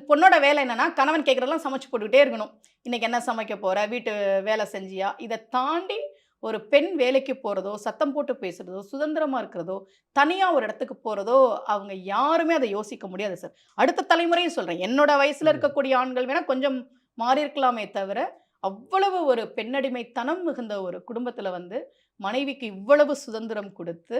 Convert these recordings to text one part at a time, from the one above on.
பொண்ணோட வேலை என்னன்னா, கணவன் கேட்குறதெல்லாம் சமைச்சு போட்டுக்கிட்டே இருக்கணும். இன்னைக்கு என்ன சமைக்க போற? வீட்டு வேலை செஞ்சியா? இத தாண்டி ஒரு பெண் வேலைக்கு போறதோ, சத்தம் போட்டு பேசுறதோ, சுதந்திரமா இருக்கிறதோ, தனியா ஒரு இடத்துக்கு போறதோ, அவங்க யாருமே அத யோசிக்க முடியாது சார். அடுத்த தலைமுறையும் சொல்றேன். என்னோட வயசுல ம். இருக்கக்கூடிய ஆண்கள் வேணா கொஞ்சம் மாறியிருக்கலாமே தவிர, அவ்வளவு ஒரு பெண்ணடிமைத்தனம் மிகுந்த ஒரு குடும்பத்தில வந்து, மனைவிக்கு இவ்வளவு சுதந்திரம் குடுத்து,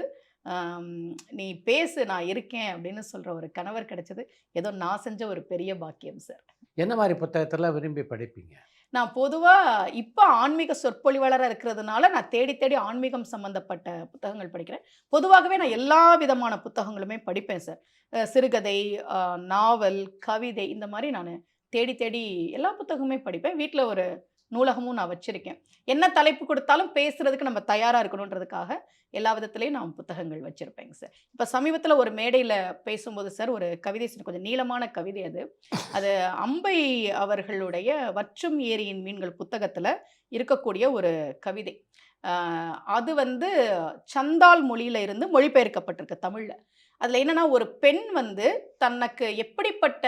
அம் "நீ பேசு நான் இருக்கேன்" அப்படின்னு சொல்ற ஒரு கணவர் கிடைச்சது, ஏதோ நான் செஞ்ச ஒரு பெரிய பாக்கியம் சார். என்ன மாரி புத்தகத்தெல்லாம் விரும்பி படிப்பீங்க? நான் பொதுவா இப்ப ஆன்மீக சொற்பொழிவாளரா இருக்கிறதுனால, நான் தேடி தேடி ஆன்மீகம் சம்மந்தப்பட்ட புத்தகங்கள் படிக்கிறேன். பொதுவாகவே நான் எல்லா விதமான புத்தகங்களுமே படிப்பேன் சார். சிறுகதை, நாவல், கவிதை இந்த மாரி நானு தேடி தேடி எல்லா புத்தகமுமே படிப்பேன். வீட்ல ஒரு நூலகமும் நான் வச்சிருக்கேன். என்ன தலைப்பு குடுத்தாலும் பேசுறதுக்கு நம்ம தயாரா இருக்கணுன்றதுக்காக, எல்லா விதத்திலயும் நான் புத்தகங்கள் வச்சிருப்பேங்க சார். இப்ப சமீபத்தில ஒரு மேடையில பேசும்போது சார், ஒரு கவிதை சொன்னேன். கொஞ்சம் நீளமான கவிதை அது. அது அம்பை அவர்களுடைய "வற்றும் ஏரியின் மீன்கள்" புத்தகத்துல இருக்கக்கூடிய ஒரு கவிதை. அ அது வந்து சந்தால் மொழியில இருந்து மொழிபெயர்க்கப்பட்டிருக்கு தமிழ்ல. அதுல என்னன்னா, ஒரு பெண் வந்து தனக்கு எப்படிப்பட்ட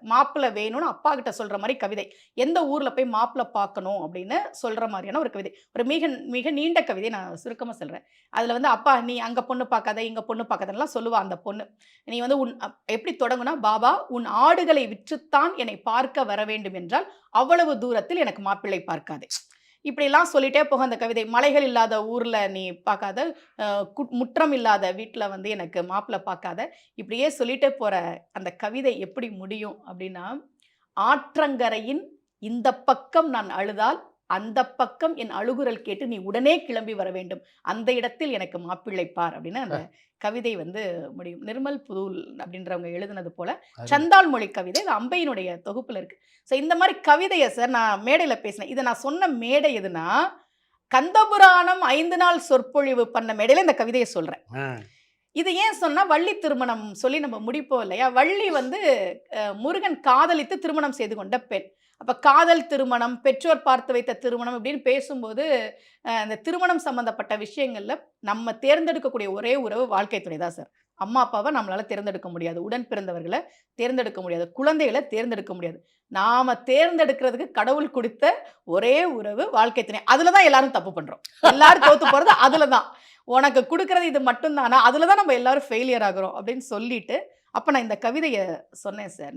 மாப்பிள்ளை வேணும்னு அப்பாகிட்ட சொல்ற மாரி கவிதை. எந்த ஊர்ல போய் மாப்பிள்ளை பார்க்கணும் அப்படின்னு சொல்ற மாரியான ஒரு கவிதை. ஒரு மிக மிக நீண்ட கவிதை. நான் சுருக்கமா சொல்றேன். அதுல வந்து, "அப்பா நீ அங்க பொண்ணு பார்க்காத, இங்க பொண்ணு பார்க்காதன்னுலாம்" சொல்லுவா அந்த பொண்ணு. நீ வந்து உன் எப்படி தொடங்கும்னா, "பாபா உன் ஆடுகளை விற்றுத்தான் என்னை பார்க்க வர வேண்டும் என்றால், அவ்வளவு தூரத்தில் எனக்கு மாப்பிள்ளை பார்க்காதே." இப்படிலாம் சொல்லிட்டே போகும் அந்த கவிதை. "மலைகள் இல்லாத ஊர்ல நீ பார்க்காத, அ முற்றம் இல்லாத வீட்ல வந்து எனக்கு மாப்பிள்ளை பார்க்காத." இப்படியே சொல்லிட்டே போற அந்த கவிதை எப்படி முடியும் அப்படின்னா, "ஆற்றங்கரையின் இந்த பக்கம் நான் அழுதால், அந்த பக்கம் என் அழுகுரல் கேட்டு நீ உடனே கிளம்பி வர வேண்டும். அந்த இடத்தில் எனக்கு மாப்பிள்ளை பார்." அப்படின்னு அந்த கவிதை வந்து முடியும். நிர்மல் புதூல் அப்படின்றவங்க எழுதினது போல, அருமை. சந்தால் மொழி கவிதை. இது அம்பையினுடைய தொகுப்புல இருக்கு. ஸோ இந்த மாரி கவிதைய சார் நான் மேடையில பேசினேன். இத நான் சொன்ன மேடை எதுன்னா, கந்தபுராணம் 5 நாள் சொற்பொழிவு பண்ண மேடையில இந்த கவிதைய சொல்றேன். ஆ. இது ஏன் சொன்னா, வள்ளி திருமணம் சொல்லி நம்ம முடிப்போம் இல்லையா? வள்ளி வந்து முருகன் காதலித்து திருமணம் செய்து கொண்ட பெண். அப்ப காதல் திருமணம், பெற்றோர் பார்த்து வைத்த திருமணம் இப்படின்னு பேசும்போது, இந்த திருமணம் சம்மந்தப்பட்ட விஷயங்கள்ல நம்ம தேர்ந்தெடுக்கக்கூடிய ஒரே உறவு வாழ்க்கை துணை தான் சார். அம்மா, அப்பாவ நம்மளால தேர்ந்தெடுக்க முடியாது. உடன் பிறந்தவர்கள தேர்ந்தெடுக்க முடியாது. குழந்தைகள தேர்ந்தெடுக்க முடியாது. நாம தேர்ந்தெடுக்கிறதுக்கு கடவுள் குடுத்த ஒரே உறவு வாழ்க்கை துணை. அதுல தான் எல்லாரும் தப்பு பண்றோம். எல்லாரும் தோத்து போறது அதுல தான். உனக்கு குடுக்குறது இது மட்டும் தானா? அதுல தான் நம்ம எல்லாரும் ஃபெயிலியர் ஆகுறோம் அப்படின்னு சொல்லிட்டு, அப்ப நான் இந்த கவிதைய சொன்னேன் சார்.